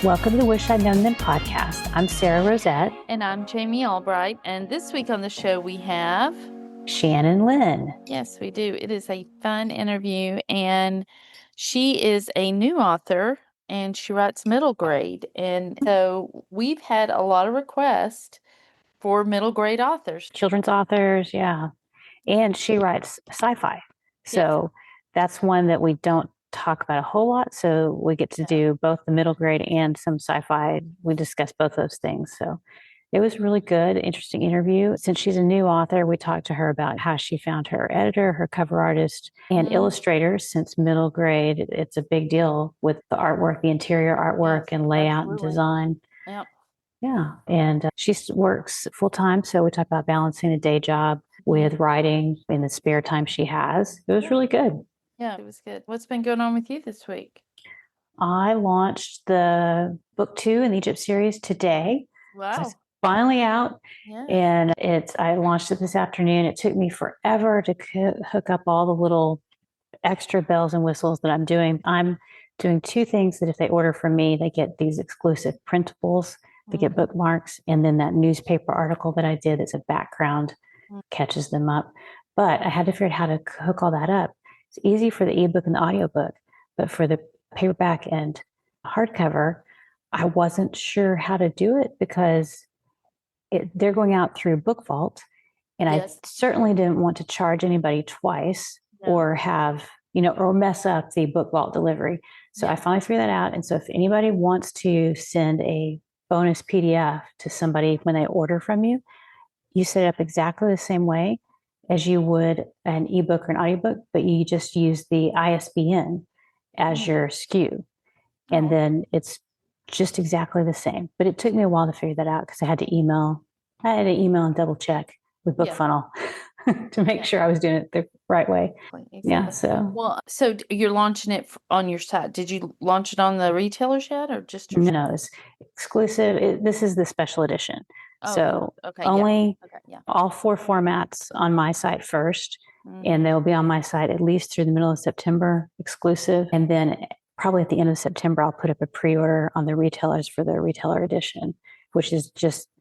Welcome to the Wish I'd Known Then podcast. I'm Sarah Rosette. And I'm Jamie Albright. And this week on the show we have Shannon Lynn. Yes, we do. It is a fun interview. And she is a new author and she writes middle grade. And so we've had a lot of requests for middle grade authors. Children's authors, yeah. And she writes sci-fi. So that's one that we don't talk about a whole lot. So we get to do both the middle grade and some sci-fi. We discuss both those things. So it was really good, interesting interview. Since she's a new author, we talked to her about how she found her editor, her cover artist, and illustrator. Since middle grade, it's a big deal with the artwork, the interior artwork and layout and design. Yep. Yeah. And she works full time. So we talk about balancing a day job with writing in the spare time she has. It was really good. Yeah, it was good. What's been going on with you this week? I launched the book 2 in the Egypt series today. Wow. So it's finally out. Yeah. And I launched it this afternoon. It took me forever to hook up all the little extra bells and whistles that I'm doing. I'm doing 2 things that if they order from me, they get these exclusive printables. They get bookmarks, and then that newspaper article that I did that's a background catches them up. But I had to figure out how to hook all that up. It's easy for the ebook and the audiobook, but for the paperback and hardcover, I wasn't sure how to do it because they're going out through Book Vault, and I certainly didn't want to charge anybody twice or have, or mess up the Book Vault delivery. So I finally figured that out. And so if anybody wants to send a bonus PDF to somebody when they order from you, you set it up exactly the same way as you would an ebook or an audiobook, but you just use the ISBN as your SKU. And then it's just exactly the same. But it took me a while to figure that out because I had to email and double check with BookFunnel to make sure I was doing it the right way. Exactly. Yeah. So you're launching it on your site. Did you launch it on the retailers yet, or just your No, it's exclusive. This is the special edition. Only all 4 formats on my site first, and they'll be on my site at least through the middle of September, exclusive. And then probably at the end of September, I'll put up a pre-order on the retailers for the retailer edition, which is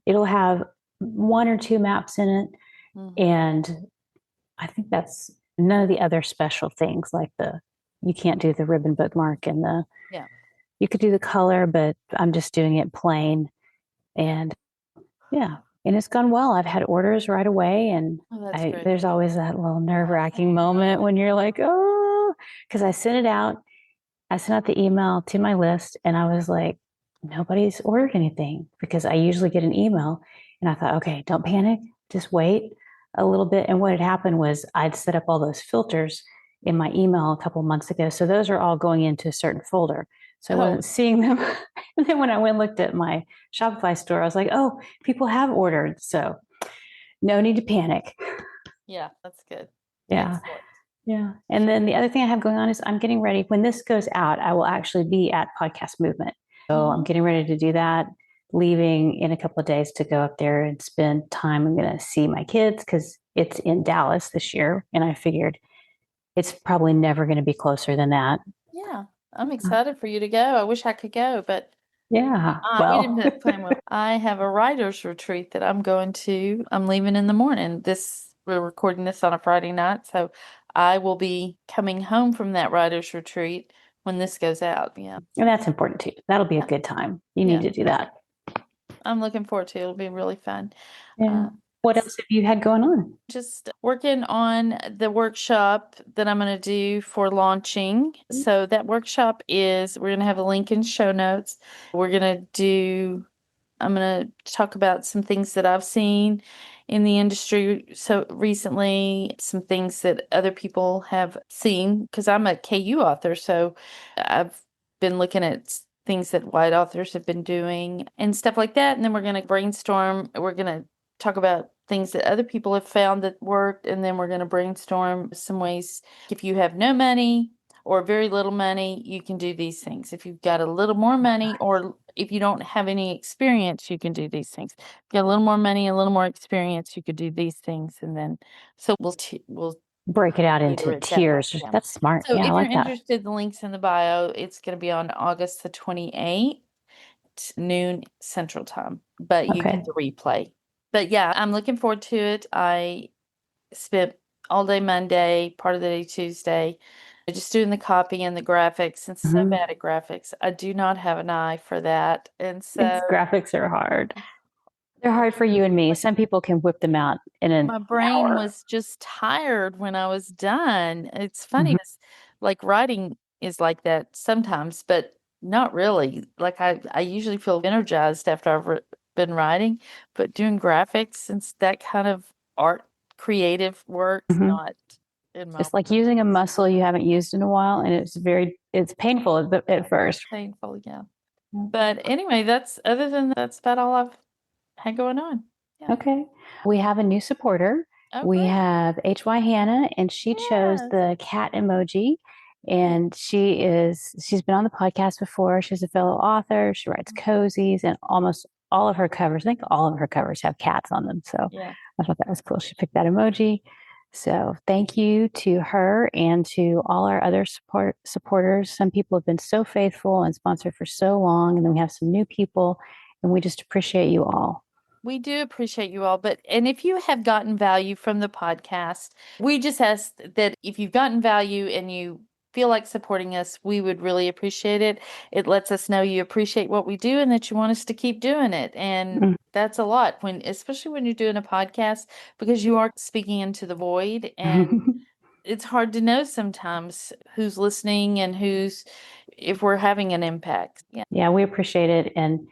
it'll have 1 or 2 maps in it. And I think that's none of the other special things like you can't do the ribbon bookmark and you could do the color, but I'm just doing it plain. And and it's gone well. I've had orders right away. And there's always that little nerve-wracking moment when you're like, oh, because I sent out the email to my list and I was like, nobody's ordered anything because I usually get an email. And I thought, okay, don't panic, just wait a little bit. And what had happened was I'd set up all those filters in my email a couple of months ago. So those are all going into a certain folder. So I wasn't seeing them. And then when I went and looked at my Shopify store, I was like, oh, people have ordered. So no need to panic. Yeah, that's good. Yeah. Excellent. Yeah. And then the other thing I have going on is I'm getting ready. When this goes out, I will actually be at Podcast Movement. So I'm getting ready to do that, leaving in a couple of days to go up there and spend time. I'm going to see my kids because it's in Dallas this year. And I figured it's probably never going to be closer than that. Yeah. I'm excited for you to go. I wish I could go, but we didn't plan well. I have a writer's retreat that I'm going to. I'm leaving in the morning. We're recording this on a Friday night, so I will be coming home from that writer's retreat when this goes out. Yeah. And that's important too. That'll be a good time. You need to do that. I'm looking forward to it. It'll be really fun. Yeah. What else have you had going on? Just working on the workshop that I'm going to do for launching. So that workshop we're going to have a link in show notes. I'm going to talk about some things that I've seen in the industry so recently, some things that other people have seen, because I'm a KU author. So I've been looking at things that white authors have been doing and stuff like that. And then we're going to brainstorm. We're going to talk about things that other people have found that worked, and then we're going to brainstorm some ways. If you have no money or very little money, you can do these things. If you've got a little more money, or if you don't have any experience, you can do these things. If you got a little more money, a little more experience, you could do these things. And then, so we'll break it out into tiers. That's smart. So if I like you're interested, the link's in the bio. It's going to be on August the 28th. at noon Central Time, but you get the replay. But yeah, I'm looking forward to it. I spent all day Monday, part of the day Tuesday, just doing the copy and the graphics, and so bad at graphics. I do not have an eye for that. And so graphics are hard. They're hard for you and me. Some people can whip them out in an my brain hour. was just tired when I was done. It's funny, like writing is like that sometimes, but not really. Like I usually feel energized after I've been writing, but doing graphics and that kind of art, creative work's not in my. It's like using a muscle you haven't used in a while, and it's painful at first. Painful, yeah. But anyway, that's about all I've had going on. Yeah. Okay. We have a new supporter. We have HY Hannah, and she chose the cat emoji. And she's been on the podcast before. She's a fellow author. She writes cozies, and almost all of her covers, I think all of her covers have cats on them. So I thought that was cool. She picked that emoji. So thank you to her and to all our other supporters. Some people have been so faithful and sponsored for so long, and then we have some new people, and we just appreciate you all. We do appreciate you all, and if you have gotten value from the podcast, we just ask that if you've gotten value and you feel like supporting us, we would really appreciate it. It lets us know you appreciate what we do and that you want us to keep doing it. And that's a lot especially when you're doing a podcast, because you are speaking into the void, and it's hard to know sometimes who's listening and if we're having an impact. Yeah, we appreciate it. And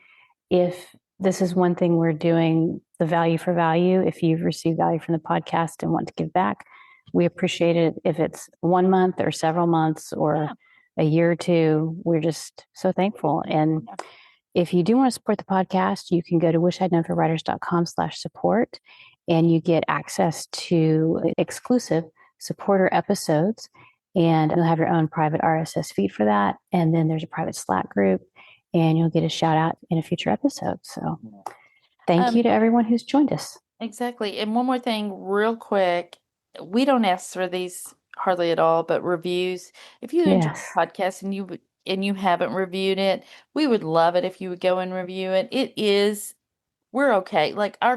if this is one thing we're doing, the value for value, if you've received value from the podcast and want to give back, we appreciate it. If it's 1 month or several months or a year or two, we're just so thankful. And if you do want to support the podcast, you can go to wishidknownforwriters.com/support, and you get access to exclusive supporter episodes, and you'll have your own private RSS feed for that. And then there's a private Slack group, and you'll get a shout out in a future episode. So thank you to everyone who's joined us. Exactly. And one more thing real quick. We don't ask for these hardly at all, but reviews. If you enjoy the podcast and you haven't reviewed it, we would love it if you would go and review it. We're okay. Like our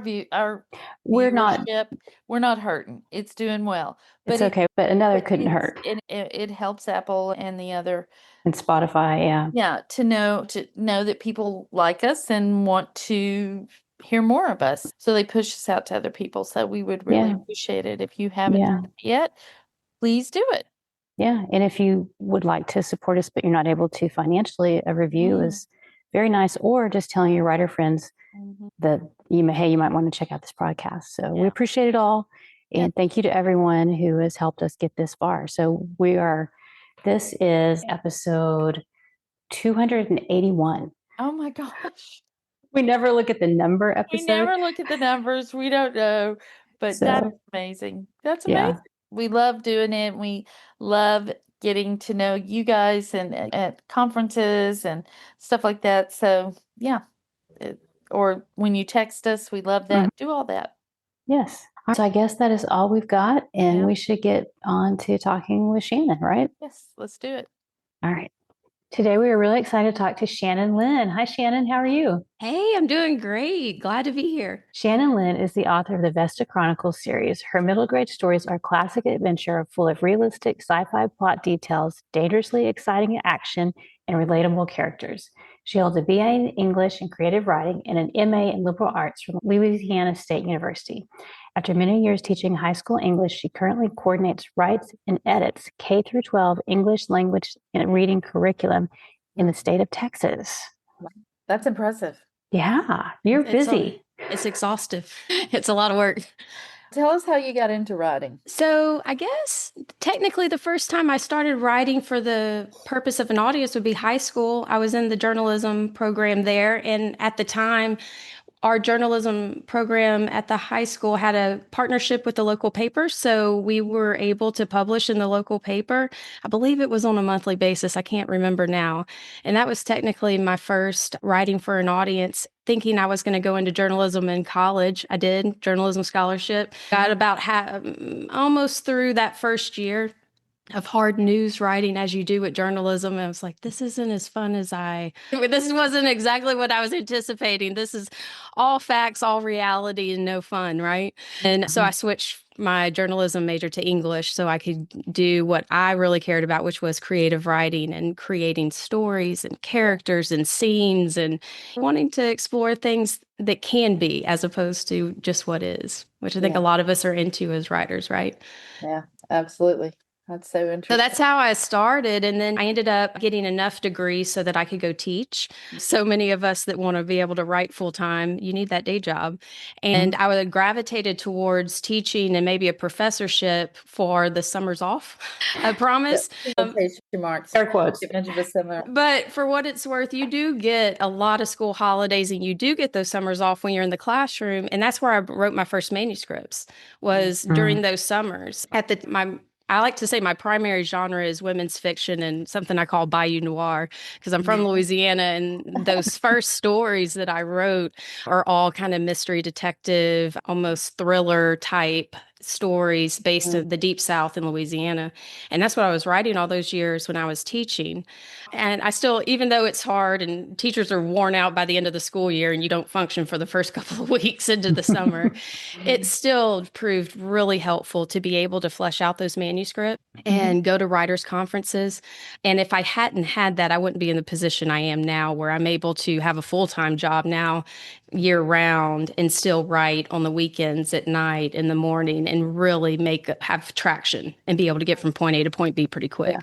we're viewership, we're not hurting. It's doing well. But it's okay. But another couldn't hurt. It helps Apple and the other. And Spotify, yeah, to know that people like us and want to hear more of us, so they push us out to other people. So we would really appreciate it. If you haven't done it yet, please do it. Yeah, and if you would like to support us but you're not able to financially, a review is very nice. Or just telling your writer friends that you might want to check out this podcast. So we appreciate it all, and thank you to everyone who has helped us get this far. So this is episode 281. Oh my gosh. We never look at the number episode. We never look at the numbers. We don't know. But that's amazing. That's amazing. Yeah. We love doing it. We love getting to know you guys and at conferences and stuff like that. So yeah. Or when you text us, we love that. Do all that. Yes. So I guess that is all we've got, and we should get on to talking with Shannon, right? Yes, let's do it. All right. Today we are really excited to talk to Shannon Lynn. Hi, Shannon. How are you? Hey, I'm doing great. Glad to be here. Shannon Lynn is the author of the Vesta Chronicles series. Her middle grade stories are classic adventure full of realistic sci-fi plot details, dangerously exciting action, and relatable characters. She holds a BA in English and creative writing and an MA in liberal arts from Louisiana State University. After many years teaching high school English, she currently coordinates, writes, and edits K-12 English language and reading curriculum in the state of Texas. That's impressive. Yeah, you're busy. It's exhaustive. It's a lot of work. Tell us how you got into writing. So I guess technically the first time I started writing for the purpose of an audience would be high school. I was in the journalism program there. And at the time, our journalism program at the high school had a partnership with the local paper. So we were able to publish in the local paper. I believe it was on a monthly basis. I can't remember now. And that was technically my first writing for an audience, thinking I was going to go into journalism in college. I did journalism scholarship. Got about almost through that first year. of hard news writing as you do with journalism. And I was like, this isn't as fun as this wasn't exactly what I was anticipating. This is all facts, all reality, and no fun, right? And so I switched my journalism major to English so I could do what I really cared about, which was creative writing and creating stories and characters and scenes and wanting to explore things that can be as opposed to just what is, which I think a lot of us are into as writers, right? Yeah, absolutely. That's so interesting. So that's how I started. And then I ended up getting enough degrees so that I could go teach. So many of us that want to be able to write full time, you need that day job. And I would gravitated towards teaching and maybe a professorship for the summers off, I promise. Marks. Air quotes. But for what it's worth, you do get a lot of school holidays and you do get those summers off when you're in the classroom. And that's where I wrote my first manuscripts was during those summers. I like to say my primary genre is women's fiction and something I call Bayou Noir because I'm from Louisiana, and those first stories that I wrote are all kind of mystery detective, almost thriller type stories based in the deep South in Louisiana. And that's what I was writing all those years when I was teaching. And I still, even though it's hard and teachers are worn out by the end of the school year and you don't function for the first couple of weeks into the summer, it still proved really helpful to be able to flesh out those manuscripts and go to writers' conferences. And if I hadn't had that, I wouldn't be in the position I am now where I'm able to have a full-time job now year round and still write on the weekends at night in the morning and really have traction and be able to get from point A to point B pretty quick.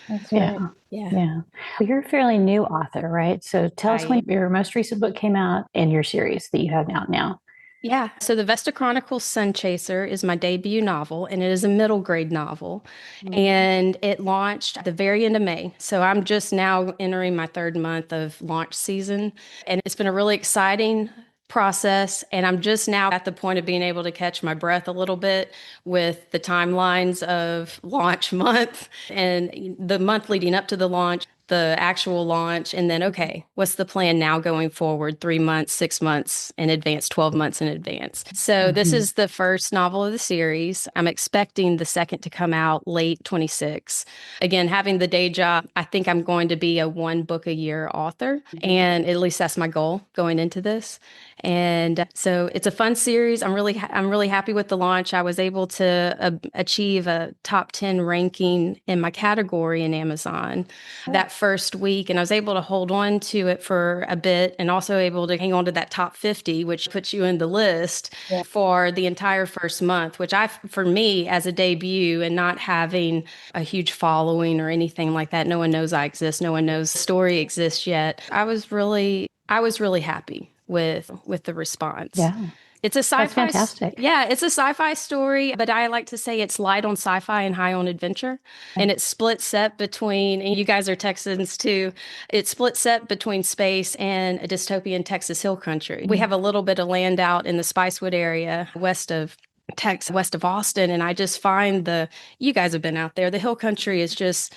That's right. Yeah. Well, you're a fairly new author, right? So tell us when your most recent book came out and your series that you have out now. Yeah. So The Vesta Chronicles Sun Chaser is my debut novel, and it is a middle grade novel. And it launched at the very end of May. So I'm just now entering my third month of launch season. And it's been a really exciting process. And I'm just now at the point of being able to catch my breath a little bit with the timelines of launch month and the month leading up to the launch, the actual launch, and then, okay, what's the plan now going forward 3 months, 6 months in advance, 12 months in advance. So this is the first novel of the series. I'm expecting the second to come out late 26. Again, having the day job, I think I'm going to be a 1 book a year author. And at least that's my goal going into this. And so it's a fun series. I'm really happy with the launch. I was able to achieve a top 10 ranking in my category in Amazon that first week. And I was able to hold on to it for a bit and also able to hang on to that top 50, which puts you in the list for the entire first month, which for me as a debut and not having a huge following or anything like that, no one knows I exist. No one knows the story exists yet. I was really happy with the response. Yeah. It's a sci-fi. That's fantastic. Yeah, it's a sci-fi story, but I like to say it's light on sci-fi and high on adventure. And it's split set between, and you guys are Texans too, it's split set between space and a dystopian Texas hill country. We have a little bit of land out in the Spicewood area west of Texas, west of Austin. And I just find you guys have been out there, the hill country is just,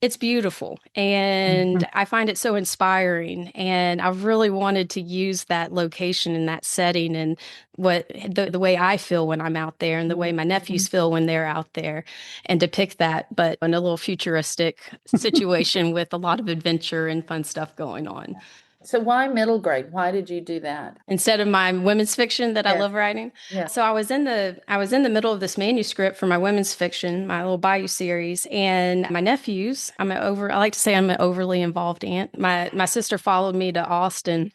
it's beautiful, and I find it so inspiring, and I really wanted to use that location and that setting and the way I feel when I'm out there and the way my nephews feel when they're out there, and depict that, but in a little futuristic situation with a lot of adventure and fun stuff going on. So why middle grade? Why did you do that? Instead of my women's fiction that I love writing? Yeah. So I was in the middle of this manuscript for my women's fiction, my little Bayou series, and my nephews, I like to say I'm an overly involved aunt. My sister followed me to Austin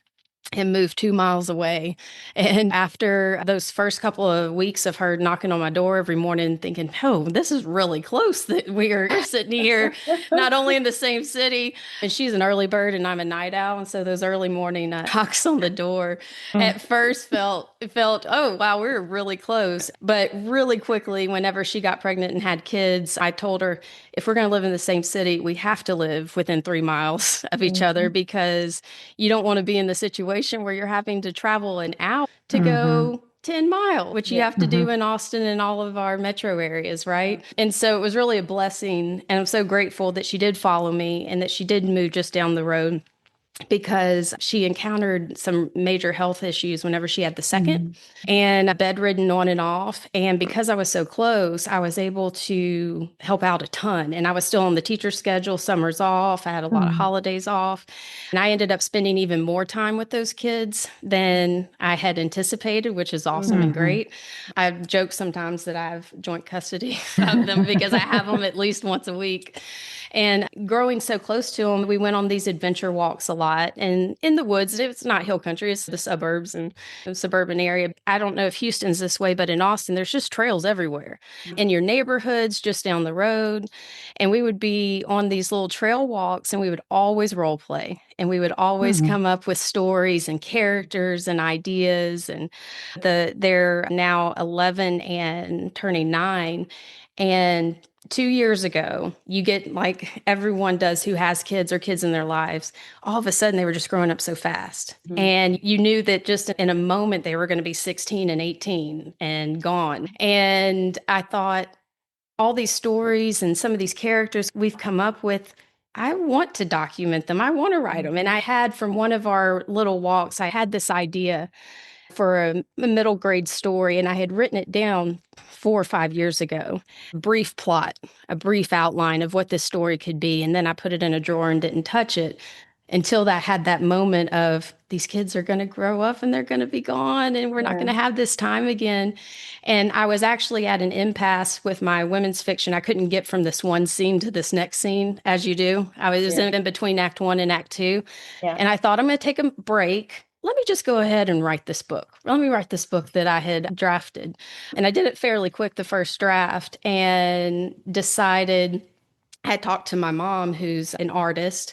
and moved 2 miles away. And after those first couple of weeks of her knocking on my door every morning thinking, oh, this is really close that we are sitting here, not only in the same city, and she's an early bird and I'm a night owl. And so those early morning knocks on the door at first felt, oh, wow, we're really close. But really quickly, whenever she got pregnant and had kids, I told her, if we're going to live in the same city, we have to live within 3 miles of each other, because you don't want to be in the situation where you're having to travel an hour to go 10 miles, which you have to do in Austin and all of our metro areas, right? And so it was really a blessing. And I'm so grateful that she did follow me and that she did move just down the road because she encountered some major health issues whenever she had the second, and bedridden on and off. And because I was so close, I was able to help out a ton. And I was still on the teacher schedule, summers off. I had a lot of holidays off. And I ended up spending even more time with those kids than I had anticipated, which is awesome and great. I joke sometimes that I have joint custody of them because I have them at least once a week. And growing so close to them, we went on these adventure walks a lot. And in the woods, it's not hill country, it's the suburbs and the suburban area. I don't know if Houston's this way, but in Austin, there's just trails everywhere in your neighborhoods, just down the road. And we would be on these little trail walks and we would always role play. And we would always come up with stories and characters and ideas. And they're now 11 and turning 9. And 2 years ago, you get like everyone does who has kids or kids in their lives. All of a sudden, they were just growing up so fast. And you knew that just in a moment, they were going to be 16 and 18 and gone. And I thought, all these stories and some of these characters we've come up with, I want to document them. I want to write them. And I had from one of our little walks, I had this idea for a middle grade story, and I had written it down 4 or 5 years ago. Brief plot, a brief outline of what this story could be. And then I put it in a drawer and didn't touch it until that had that moment of these kids are going to grow up and they're going to be gone and we're not going to have this time again. And I was actually at an impasse with my women's fiction. I couldn't get from this one scene to this next scene, as you do. I was in between Act 1 and Act 2. And I thought, I'm going to take a break. Let me just go ahead and write this book. Let me write this book that I had drafted. And I did it fairly quick, the first draft, and decided, I talked to my mom, who's an artist,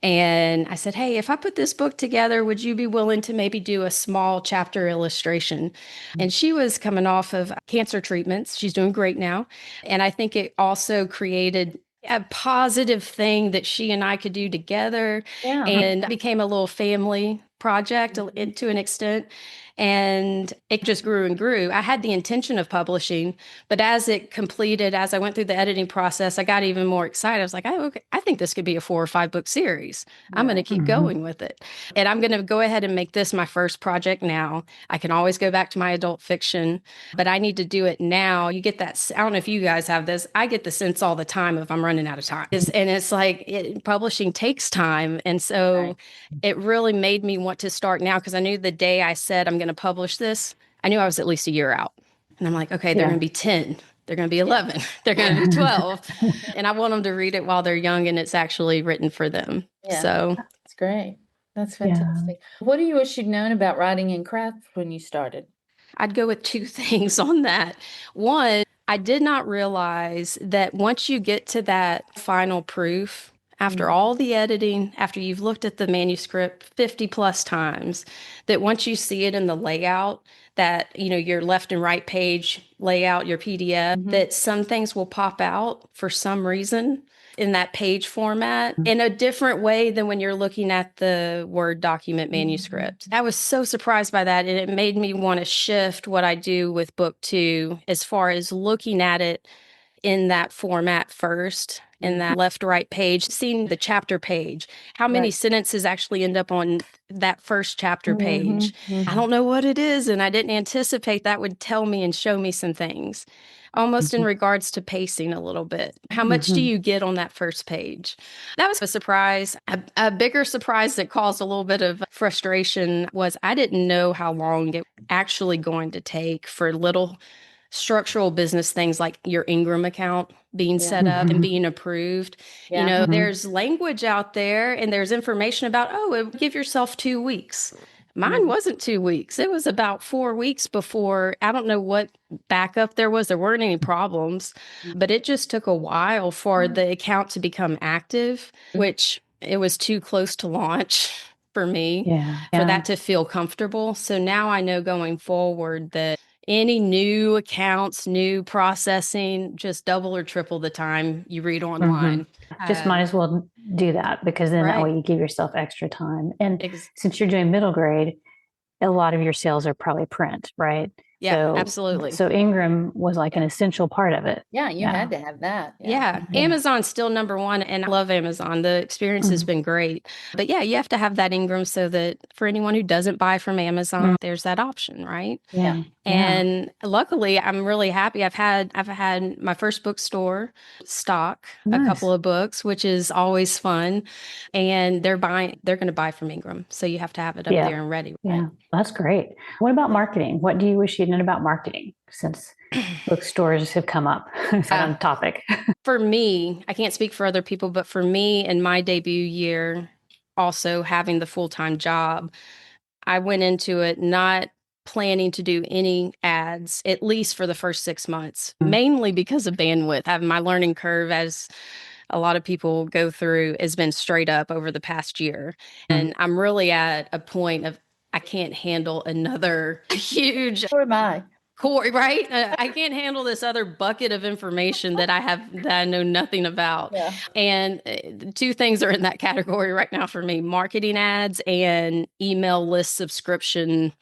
and I said, hey, if I put this book together, would you be willing to maybe do a small chapter illustration? And she was coming off of cancer treatments. She's doing great now. And I think it also created a positive thing that she and I could do together, and became a little family project to an extent. And it just grew and grew. I had the intention of publishing, but as it completed, as I went through the editing process, I got even more excited. I was like, oh, okay, I think this could be a 4 or 5 book series. I'm going to keep going with it. And I'm going to go ahead and make this my first project now. I can always go back to my adult fiction, but I need to do it now. You get that. I don't know if you guys have this. I get the sense all the time if I'm running out of time. And it's like publishing takes time. And so it really made me want to start now, because I knew the day I said I'm going to publish this, I knew I was at least a year out. And I'm like, okay, they're going to be 10. They're going to be 11. They're going to be 12. And I want them to read it while they're young and it's actually written for them. So that's great. That's fantastic. What do you wish you'd known about writing and craft when you started? I'd go with 2 things on that. One, I did not realize that once you get to that final proof, after all the editing, after you've looked at the manuscript 50 plus times, that once you see it in the layout, that, your left and right page layout, your PDF, that some things will pop out for some reason in that page format in a different way than when you're looking at the Word document manuscript. I was so surprised by that. And it made me want to shift what I do with book 2 as far as looking at it in that format first, in that left-right page, seeing the chapter page, how many sentences actually end up on that first chapter page. I don't know what it is, and I didn't anticipate that would tell me and show me some things, almost in regards to pacing a little bit. How much do you get on that first page? That was a surprise. A bigger surprise that caused a little bit of frustration was I didn't know how long it was actually going to take for little structural business things like your Ingram account being set up and being approved. There's language out there and there's information about, give yourself 2 weeks. Mine wasn't 2 weeks. It was about 4 weeks before. I don't know what backup there was. There weren't any problems, but it just took a while for the account to become active, which it was too close to launch for me for that to feel comfortable. So now I know going forward that any new accounts, new processing, just double or triple the time you read online. Just might as well do that, because then that way you give yourself extra time. And since you're doing middle grade, a lot of your sales are probably print, right? Yeah, absolutely. So Ingram was like an essential part of it. Yeah, you had to have that. Yeah. Amazon's still number one, and I love Amazon. The experience has been great. But yeah, you have to have that Ingram so that for anyone who doesn't buy from Amazon, there's that option, right? Yeah. And luckily, I'm really happy. I've had my first bookstore stock a couple of books, which is always fun. And they're going to buy from Ingram. So you have to have it up there and ready. Right? Yeah. That's great. What about marketing? What do you wish you'd known about marketing since bookstores have come up? Is that on topic? For me, I can't speak for other people, but for me in my debut year, also having the full-time job, I went into it not planning to do any ads, at least for the first 6 months, mainly because of bandwidth. My learning curve, as a lot of people go through, has been straight up over the past year. And I'm really at a point of I can't handle another huge core, right? I can't handle this other bucket of information that I know nothing about. Yeah. And two things are in that category right now for me: marketing ads and email list subscription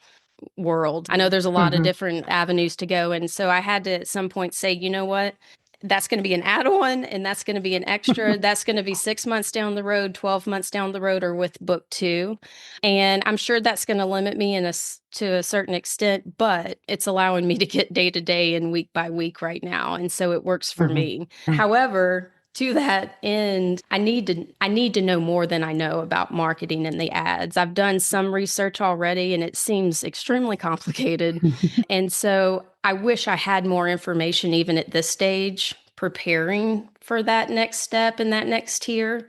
world. I know there's a lot of different avenues to go. And so I had to at some point say, you know what? That's going to be an add-on, and that's going to be an extra. That's going to be 6 months down the road, 12 months down the road, or with book 2. And I'm sure that's going to limit me to a certain extent, but it's allowing me to get day to day and week by week right now. And so it works for me. However, to that end, I need to know more than I know about marketing and the ads. I've done some research already, and it seems extremely complicated. And so I wish I had more information even at this stage, preparing for that next step and that next tier.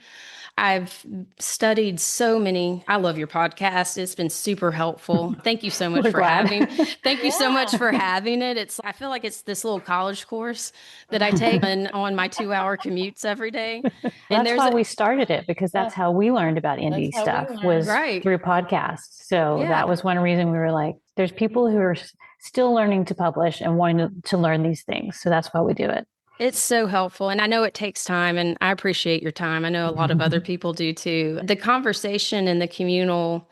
I've studied so many. I love your podcast. It's been super helpful. Thank you so much Thank you so much for having it. I feel like it's this little college course that I take on my 2-hour commutes every day. And that's why we started it, because that's how we learned about indie stuff was through podcasts. So that was one reason we were like, there's people who are still learning to publish and wanting to learn these things. So that's why we do it. It's so helpful. And I know it takes time, and I appreciate your time. I know a lot of other people do too. The conversation and the communal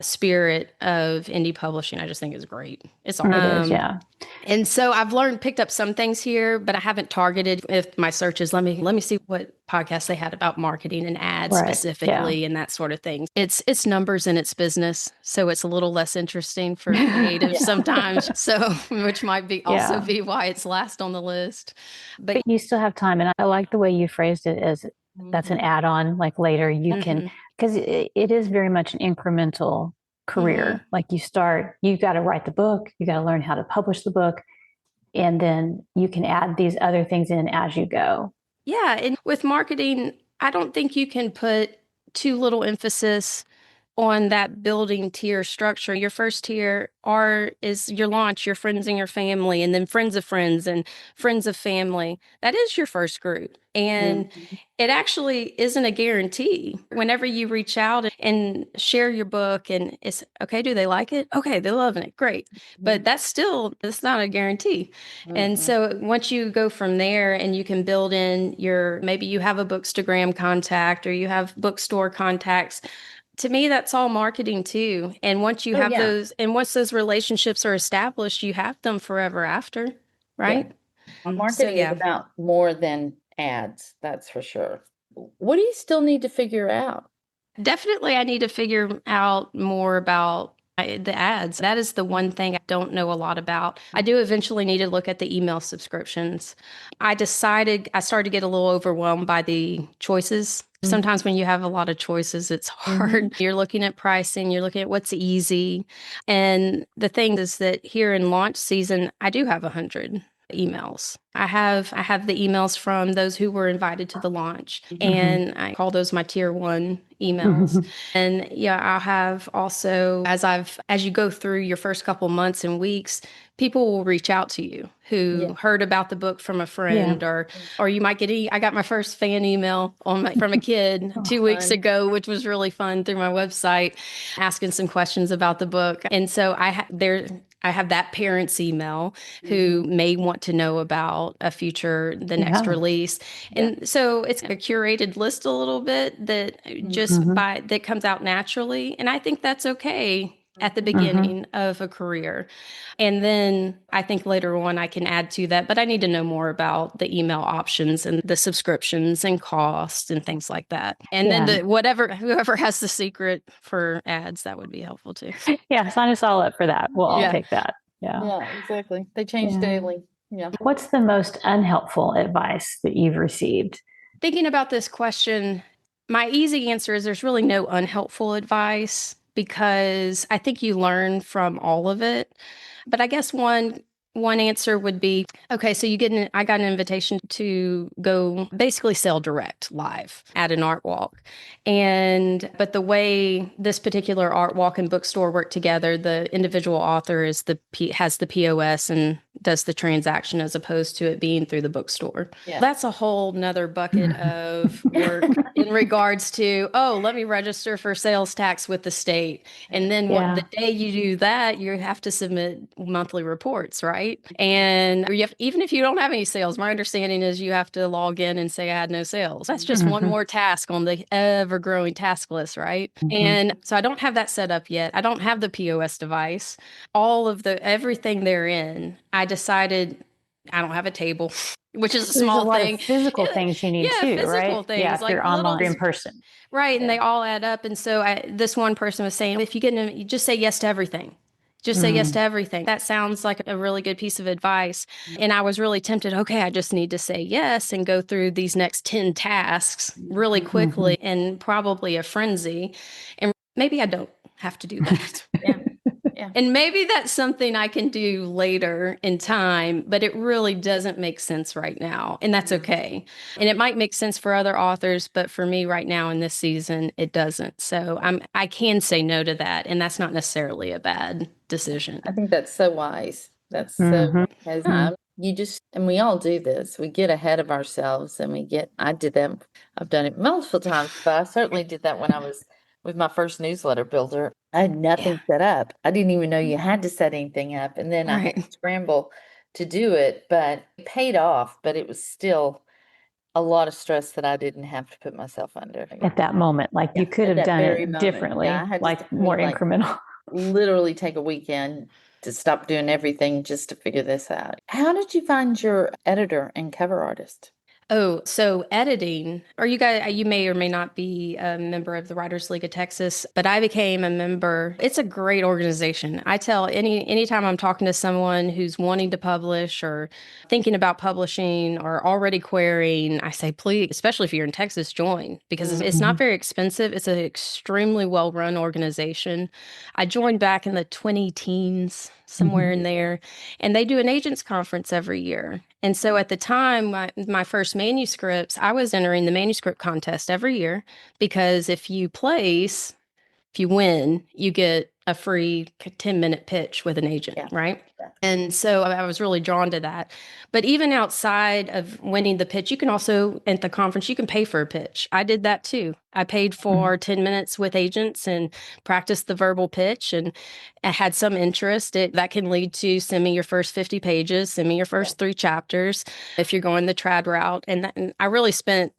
spirit of indie publishing, I just think is great. It's awesome. It is, yeah. And so I've picked up some things here, but I haven't targeted if my searches. Let me see what podcasts they had about marketing and ads specifically and that sort of thing. It's numbers and it's business, so it's a little less interesting for creatives sometimes. So which might be also be why it's last on the list. But you still have time, and I like the way you phrased it as that's an add-on. Like later you can, because it is very much an incremental career. Like you got to write the book, you got to learn how to publish the book, and then you can add these other things in as you go. Yeah. And with marketing, I don't think you can put too little emphasis on that building tier structure. Your first tier is your launch, your friends and your family, and then friends of friends and friends of family. That is your first group. And it actually isn't a guarantee. Whenever you reach out and share your book and it's okay, do they like it? Okay, they're loving it. Great. But that's not a guarantee. And so once you go from there and you can build in maybe you have a Bookstagram contact or you have bookstore contacts. To me, that's all marketing too. And once you have once those relationships are established, you have them forever after, right? Yeah. Marketing is about more than ads, that's for sure. What do you still need to figure out? Definitely, I need to figure out more about the ads. That is the one thing I don't know a lot about. I do eventually need to look at the email subscriptions. I started to get a little overwhelmed by the choices. Sometimes when you have a lot of choices, it's hard. You're looking at pricing, you're looking at what's easy. And the thing is that here in launch season, I do have 100 emails. I have the emails from those who were invited to the launch, and I call those my tier 1 emails. And I'll have also, as you go through your first couple months and weeks, people will reach out to you who heard about the book from a friend, or you might I got my first fan email from a kid 2 weeks ago, which was really fun, through my website, asking some questions about the book. And so I have that parent's email who may want to know about the next release. And so it's a curated list a little bit that that comes out naturally. And I think that's okay. at the beginning of a career. And then I think later on I can add to that, but I need to know more about the email options and the subscriptions and costs and things like that. And then whoever has the secret for ads, that would be helpful too. Yeah, sign us all up for that. We'll all take that. Yeah, exactly. They change daily. Yeah. What's the most unhelpful advice that you've received? Thinking about this question, my easy answer is there's really no unhelpful advice because I think you learn from all of it. But I guess one answer would be, okay, so I got an invitation to go basically sell direct live at an art walk. But the way this particular art walk and bookstore work together, the individual author has the POS and does the transaction as opposed to it being through the bookstore. Yeah. That's a whole nother bucket of work in regards to, let me register for sales tax with the state. And then the day you do that, you have to submit monthly reports, right? And even if you don't have any sales, my understanding is you have to log in and say I had no sales. That's just one more task on the ever-growing task list, right? And so I don't have that set up yet. I don't have the POS device. Everything therein, I decided I don't have a table, which is a small thing. Physical things you need too, physical right? Things, yeah, if you're online in person. Right, and they all add up. And so this one person was saying, if you you just say yes to everything. Just say yes to everything. That sounds like a really good piece of advice. And I was really tempted, okay, I just need to say yes and go through these next 10 tasks really quickly and probably a frenzy. And maybe I don't have to do that. Yeah. And maybe that's something I can do later in time, but it really doesn't make sense right now. And that's okay. And it might make sense for other authors, but for me right now in this season, it doesn't. So I can say no to that. And that's not necessarily a bad decision. I think that's so wise. That's so wise. And we all do this. We get ahead of ourselves and I did that. I've done it multiple times, but I certainly did that when I was with my first newsletter builder. I had nothing set up. I didn't even know you had to set anything up. And then I had to scramble to do it, but it paid off, but it was still a lot of stress that I didn't have to put myself under. At that moment, like you could have done it differently, like more incremental. Literally take a weekend to stop doing everything just to figure this out. How did you find your editor and cover artist? Oh, so editing, you may or may not be a member of the Writers League of Texas, but I became a member. It's a great organization. I tell anytime I'm talking to someone who's wanting to publish or thinking about publishing or already querying, I say, please, especially if you're in Texas, join because it's not very expensive. It's an extremely well-run organization. I joined back in the 20-teens, somewhere in there, and they do an agents conference every year. And so at the time, my first manuscripts, I was entering the manuscript contest every year because if you win, you get a free 10-minute pitch with an agent, right? Yeah. And so I was really drawn to that. But even outside of winning the pitch, you can also, at the conference, you can pay for a pitch. I did that too. I paid for 10 minutes with agents and practiced the verbal pitch, and I had some interest. That can lead to send me your first 50 pages, send me your first 3 chapters if you're going the trad route. And I really spent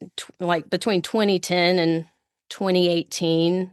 between 2010 and 2018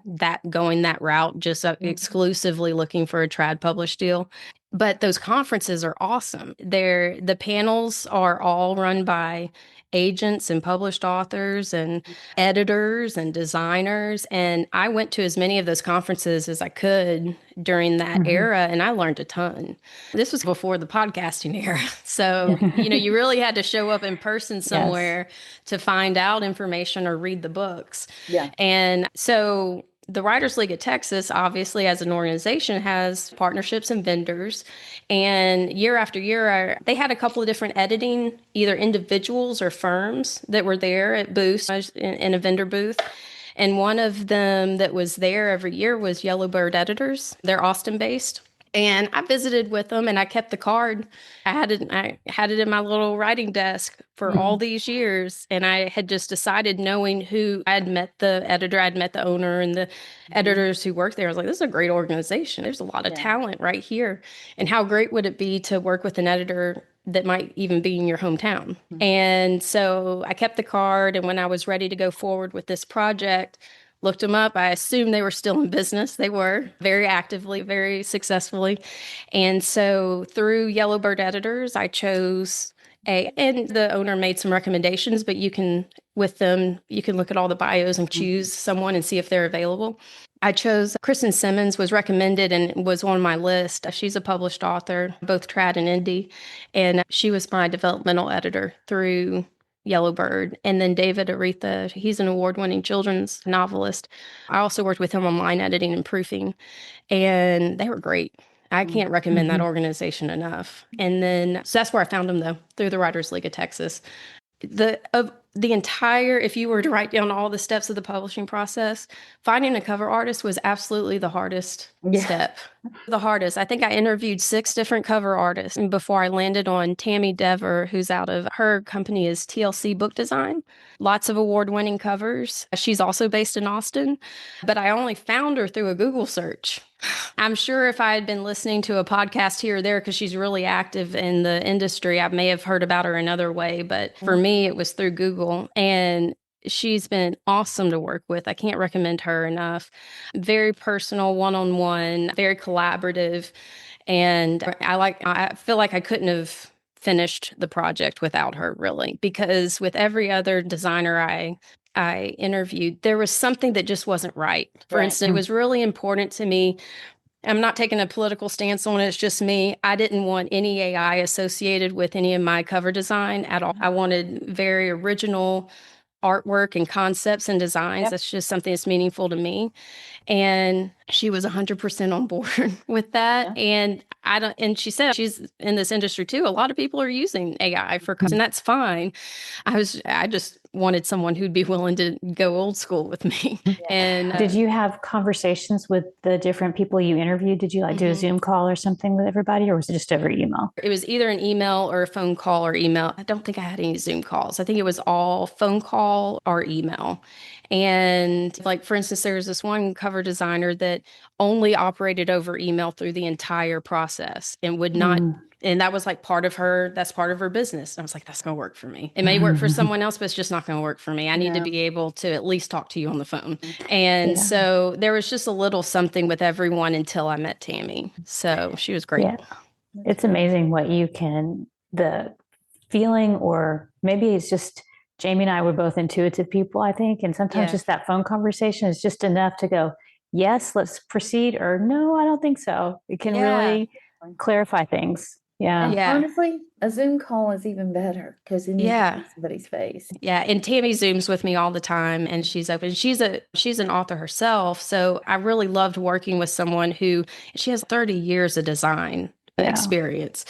going that route, just exclusively looking for a trad published deal. But those conferences are awesome. The panels are all run by agents and published authors and editors and designers. And I went to as many of those conferences as I could during that era, and I learned a ton. This was before the podcasting era. So, you really had to show up in person somewhere to find out information or read the books. Yeah. And so the Writers League of Texas, obviously, as an organization, has partnerships and vendors. And year after year, they had a couple of different editing, either individuals or firms that were there at booths in a vendor booth. And one of them that was there every year was Yellowbird Editors. They're Austin-based. And I visited with them, and I kept the card. I had it in my little writing desk for all these years. And I had just decided, knowing who I had met, the editor, I'd met the owner and the editors who worked there. I was like, this is a great organization. There's a lot of talent right here. And how great would it be to work with an editor that might even be in your hometown? And so I kept the card. And when I was ready to go forward with this project, looked them up. I assumed they were still in business. They were very actively, very successfully. And so through Yellowbird Editors, I chose and the owner made some recommendations, but you can look at all the bios and choose someone and see if they're available. I chose Kristen Simmons, was recommended and was on my list. She's a published author, both trad and indie, and she was my developmental editor through Yellowbird. And then David Aretha, he's an award-winning children's novelist. I also worked with him on line editing and proofing, and they were great. I can't recommend that organization enough. And then, so that's where I found them, though, through the Writers League of Texas. If you were to write down all the steps of the publishing process, finding a cover artist was absolutely the hardest step. The hardest. I think I interviewed 6 different cover artists before I landed on Tammy Dever, who's out of, her company is TLC Book Design. Lots of award-winning covers. She's also based in Austin, but I only found her through a Google search. I'm sure if I had been listening to a podcast here or there, because she's really active in the industry, I may have heard about her another way. But for me, it was through Google. And she's been awesome to work with. I can't recommend her enough. Very personal, one-on-one, very collaborative. And I feel like I couldn't have finished the project without her, really, because with every other designer I interviewed, there was something that just wasn't right. For instance, it was really important to me. I'm not taking a political stance on it. It's just me. I didn't want any AI associated with any of my cover design at all. I wanted very original artwork and concepts and designs. That's just something that's meaningful to me. And she was 100% on board with that. And and she said she's in this industry too. A lot of people are using AI and that's fine. I just wanted someone who'd be willing to go old school with me. And did you have conversations with the different people you interviewed? Did you do a Zoom call or something with everybody, or was it just over email? It was either an email or a phone call or email. I don't think I had any Zoom calls. I think it was all phone call or email. And for instance, there was this one cover designer that only operated over email through the entire process and would not. And that was that's part of her business. And I was like, that's going to work for me. It may work for someone else, but it's just not going to work for me. I need to be able to at least talk to you on the phone. And so there was just a little something with everyone until I met Tammy. So she was great. Yeah. It's amazing what the feeling, or maybe it's just Jamie and I were both intuitive people, I think. And sometimes just that phone conversation is just enough to go, yes, let's proceed, or no, I don't think so. It can really clarify things. Yeah. And honestly, a Zoom call is even better because then you can see somebody's face. Yeah. And Tammy Zooms with me all the time, and she's open. She's an author herself. So I really loved working with someone she has 30 years of design experience.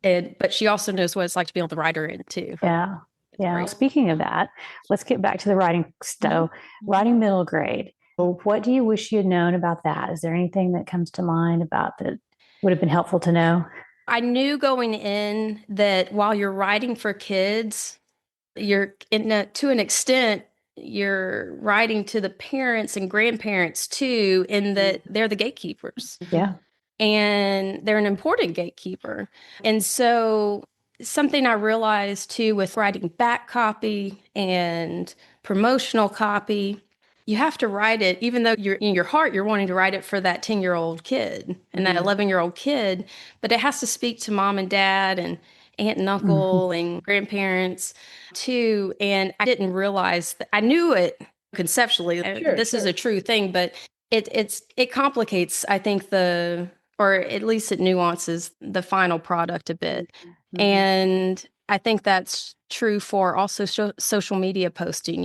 But she also knows what it's like to be on the writer end too. Yeah. Yeah. Speaking of that, let's get back to the writing stuff. Writing middle grade. What do you wish you had known about that? Is there anything that comes to mind about that would have been helpful to know? I knew going in that while you're writing for kids, to an extent, you're writing to the parents and grandparents too, in that they're the gatekeepers. Yeah. And they're an important gatekeeper. And so something I realized too with writing back copy and promotional copy, you have to write it, even though you're in your heart, you're wanting to write it for that 10-year-old kid and that 11-year-old kid, but it has to speak to mom and dad and aunt and uncle and grandparents too. And I didn't realize that. I knew it conceptually. This is a true thing, but it complicates, I think, or at least it nuances the final product a bit. And I think that's true for also social media posting.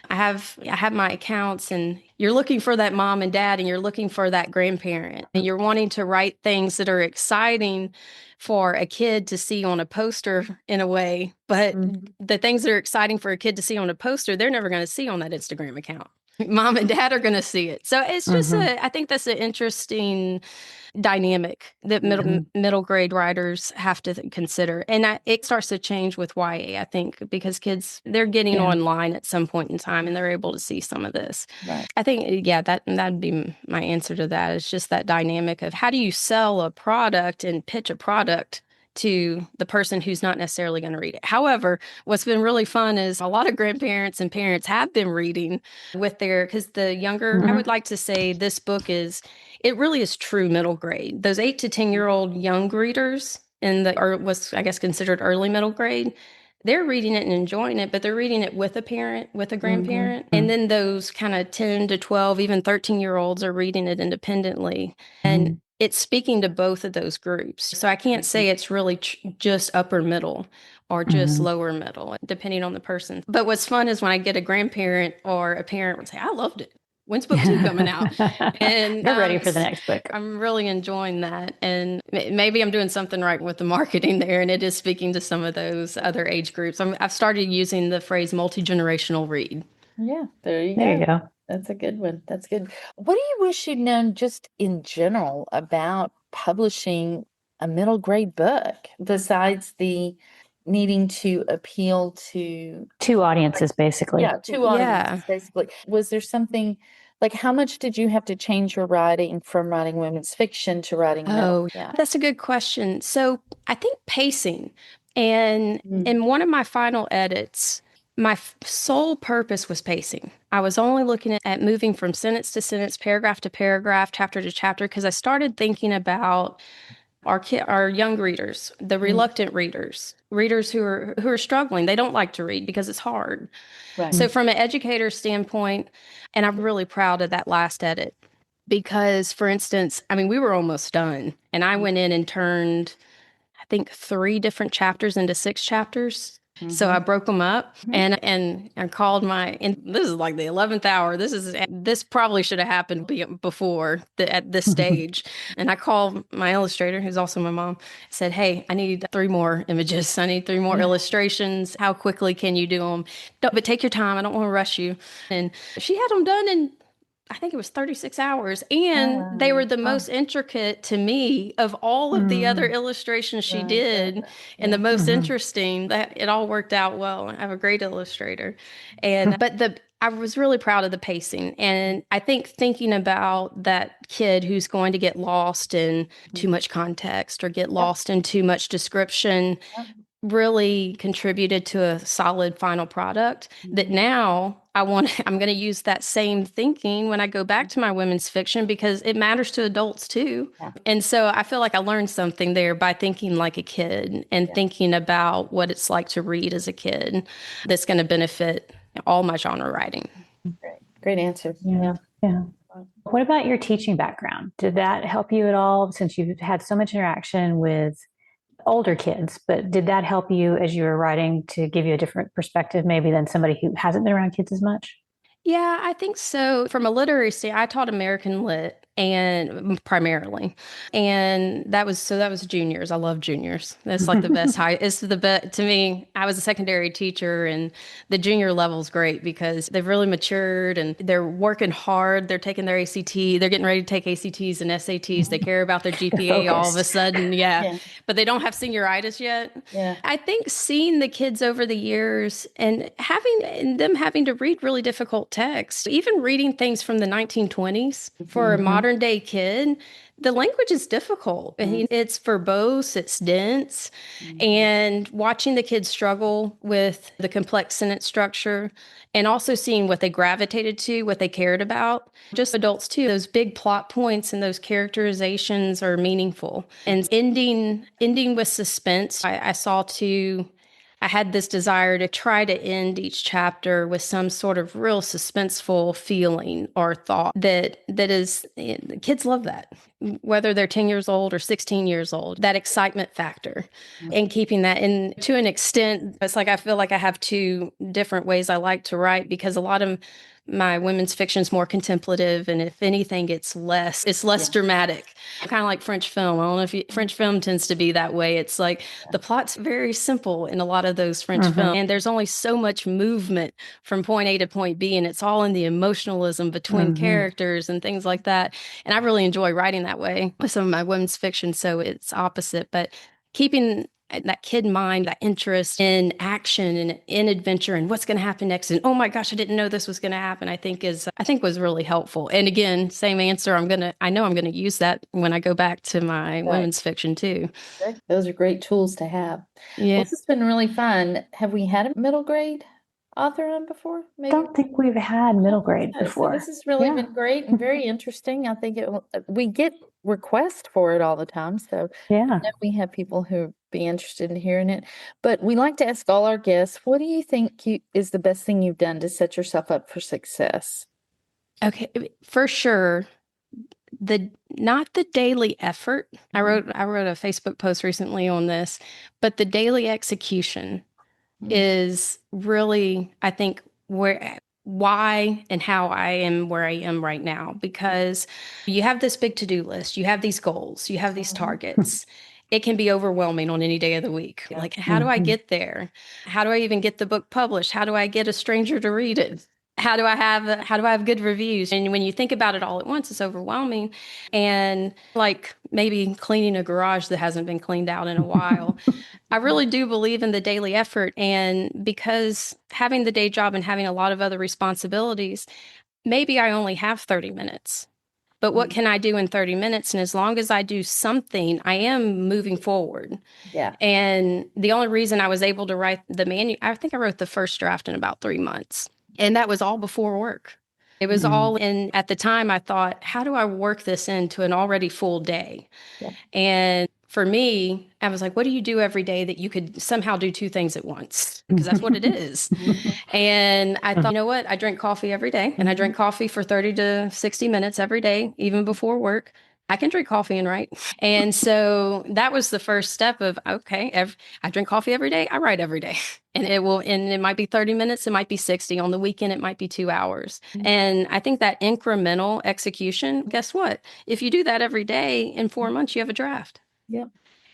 I have my accounts, and you're looking for that mom and dad, and you're looking for that grandparent, and you're wanting to write things that are exciting for a kid to see on a poster in a way. But the things that are exciting for a kid to see on a poster, they're never going to see on that Instagram account. Mom and dad are going to see it. So it's just I think that's an interesting dynamic that middle grade writers have to consider. And it starts to change with YA, I think, because kids, they're getting online at some point in time and they're able to see some of this. Right. I think, that'd be my answer to that. It's just that dynamic of how do you sell a product and pitch a product to the person who's not necessarily going to read it. However, what's been really fun is a lot of grandparents and parents have been reading with because the younger, I would like to say this book it really is true middle grade. Those 8 to 10-year-old young readers or was, I guess, considered early middle grade, they're reading it and enjoying it, but they're reading it with a parent, with a grandparent. And then those kind of 10 to 12, even 13-year-olds are reading it independently. And it's speaking to both of those groups. So I can't say it's really just upper middle or just lower middle, depending on the person. But what's fun is when I get a grandparent or a parent and say, I loved it. When's book 2 coming out? And they're ready for the next book. I'm really enjoying that. And maybe I'm doing something right with the marketing there, and it is speaking to some of those other age groups. I've started using the phrase multi-generational read. Yeah, there you go. That's a good one. That's good. What do you wish you'd known just in general about publishing a middle grade book, besides the needing to appeal to 2 audiences, basically? Yeah, 2 audiences, basically. Was there something, like, how much did you have to change your writing from writing women's fiction to writing middle? Yeah, that's a good question. So I think pacing, and in one of my final edits, my sole purpose was pacing. I was only looking at moving from sentence to sentence, paragraph to paragraph, chapter to chapter, because I started thinking about our young readers, the reluctant readers who are struggling. They don't like to read because it's hard. Right. So from an educator standpoint, and I'm really proud of that last edit, because, for instance, I mean, we were almost done, and I went in and turned, I think, 3 different chapters into 6 chapters. So I broke them up, and I called and this is like the 11th hour. This probably should have happened before at this stage. And I called my illustrator, who's also my mom, said, hey, I need 3 more images. I need 3 more illustrations. How quickly can you do them? But take your time. I don't want to rush you. And she had them done in, I think it was 36 hours. And they were the most intricate to me of all of the other illustrations she did. And the most interesting. That it all worked out well. I have a great illustrator. But I was really proud of the pacing. And I think thinking about that kid who's going to get lost in too much context or get lost in too much description really contributed to a solid final product that now I'm going to use that same thinking when I go back to my women's fiction, because it matters to adults too. Yeah. And so I feel like I learned something there by thinking like a kid and thinking about what it's like to read as a kid that's going to benefit all my genre writing. Great answer. Yeah. What about your teaching background? Did that help you at all, since you've had so much interaction with older kids, but did that help you as you were writing to give you a different perspective maybe than somebody who hasn't been around kids as much? Yeah, I think so. From a literacy, I taught American Lit and primarily, and that was juniors. I love juniors. That's like the best it's the best to me. I was a secondary teacher, and the junior level is great because they've really matured and they're working hard. They're taking their ACT. They're getting ready to take ACTs and SATs. They care about their GPA all of a sudden. Yeah. But they don't have senioritis yet. Yeah. I think seeing the kids over the years and having to read really difficult text, even reading things from the 1920s for a modern day kid, the language is difficult. It's verbose, it's dense, and watching the kids struggle with the complex sentence structure and also seeing what they gravitated to, what they cared about, just adults too. Those big plot points and those characterizations are meaningful. And ending with suspense, I had this desire to try to end each chapter with some sort of real suspenseful feeling or thought that is, kids love that, whether they're 10 years old or 16 years old, that excitement factor and keeping that in to an extent. It's like, I feel like I have 2 different ways I like to write, because a lot of my women's fiction is more contemplative, and if anything, it's less dramatic. Kind of like French film. I don't know if French film tends to be that way. It's like the plot's very simple in a lot of those French films, and there's only so much movement from point A to point B, and it's all in the emotionalism between characters and things like that. And I really enjoy writing that way with some of my women's fiction, so it's opposite. But keeping that kid mind, that interest in action and in adventure and what's going to happen next. And oh my gosh, I didn't know this was going to happen. I think was really helpful. And again, same answer. I know I'm going to use that when I go back to my women's fiction too. Those are great tools to have. Yeah. Well, this has been really fun. Have we had a middle grade author on before? Maybe? I don't think we've had middle grade before. So this has really been great and very interesting. I think we get requests for it all the time. So I know we have people who be interested in hearing it. But we like to ask all our guests, what do you think is the best thing you've done to set yourself up for success? Okay, for sure. Not the daily effort. I wrote a Facebook post recently on this, but the daily execution is really, I think, why and how I am where I am right now, because you have this big to-do list, you have these goals, you have these targets. It can be overwhelming on any day of the week. Like, how do I get there? How do I even get the book published? How do I get a stranger to read it? How do I have good reviews? And when you think about it all at once, it's overwhelming. And like maybe cleaning a garage that hasn't been cleaned out in a while. I really do believe in the daily effort. And because having the day job and having a lot of other responsibilities, maybe I only have 30 minutes. But what can I do in 30 minutes? And as long as I do something, I am moving forward. Yeah. And the only reason I was able to write the manual, I think I wrote the first draft in about 3 months. And that was all before work. It was all in, at the time I thought, how do I work this into an already full day? Yeah. And for me, I was like, what do you do every day that you could somehow do 2 things at once? Because that's what it is. And I thought, you know what? I drink coffee every day, and I drink coffee for 30 to 60 minutes every day, even before work. I can drink coffee and write. And so that was the first step of, okay, I drink coffee every day, I write every day. And it might be 30 minutes, it might be 60. On the weekend, it might be 2 hours. And I think that incremental execution, guess what? If you do that every day, in 4 months, you have a draft. Yeah.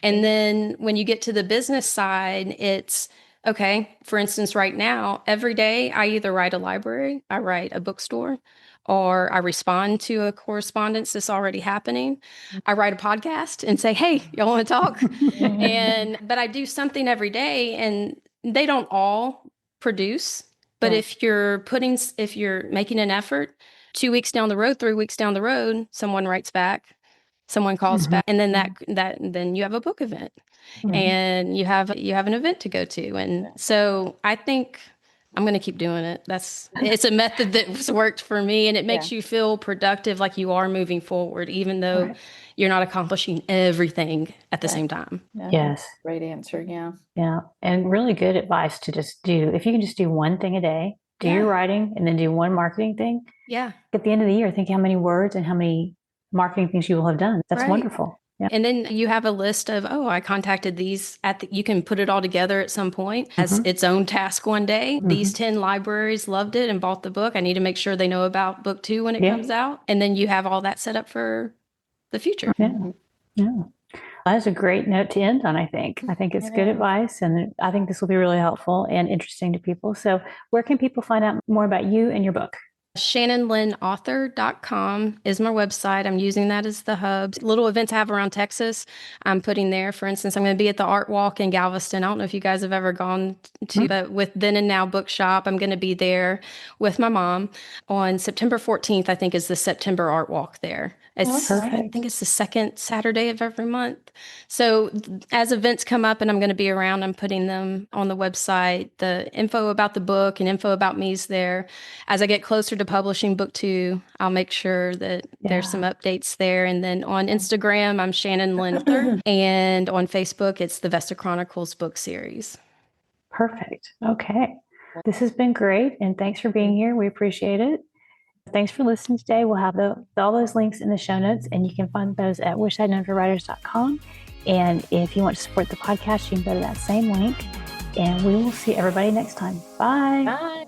And then when you get to the business side, it's, okay, for instance, right now, every day I either write a library, I write a bookstore, or I respond to a correspondence that's already happening. I write a podcast and say, hey, y'all want to talk? But I do something every day, and they don't all produce. But if you're making an effort, 2 weeks down the road, 3 weeks down the road, someone writes back, someone calls back, and then then you have a book event, and you have an event to go to. And so I think I'm going to keep doing it. It's a method that's worked for me, and it makes you feel productive, like you are moving forward, even though you're not accomplishing everything at the same time. Yeah, yes. Great answer. Yeah. Yeah. And really good advice to if you can just do one thing a day, do your writing, and then do one marketing thing. Yeah. At the end of the year, think how many words and how many marketing things you will have done. That's wonderful. Yeah. And then you have a list of, I contacted these you can put it all together at some point as its own task one day. These 10 libraries loved it and bought the book. I need to make sure they know about book 2 when it comes out. And then you have all that set up for the future. Yeah. Yeah. That's a great note to end on, I think. I think it's good advice, and I think this will be really helpful and interesting to people. So where can people find out more about you and your book? ShannonLynnAuthor.com is my website. I'm using that as the hub. Little events I have around Texas, I'm putting there. For instance, I'm going to be at the Art Walk in Galveston. I don't know if you guys have ever gone to, but with Then and Now Bookshop, I'm going to be there with my mom on September 14th, I think is the September Art Walk there. I think it's the second Saturday of every month. So as events come up and I'm going to be around, I'm putting them on the website. The info about the book and info about me is there. As I get closer to publishing book 2, I'll make sure that there's some updates there. And then on Instagram, I'm Shannon Lynn Author. And on Facebook, it's the Vesta Chronicles book series. Perfect. Okay. This has been great. And thanks for being here. We appreciate it. Thanks for listening today. We'll have all those links in the show notes, and you can find those at wishi'dknowforwriters.com. And if you want to support the podcast, you can go to that same link. And we will see everybody next time. Bye. Bye.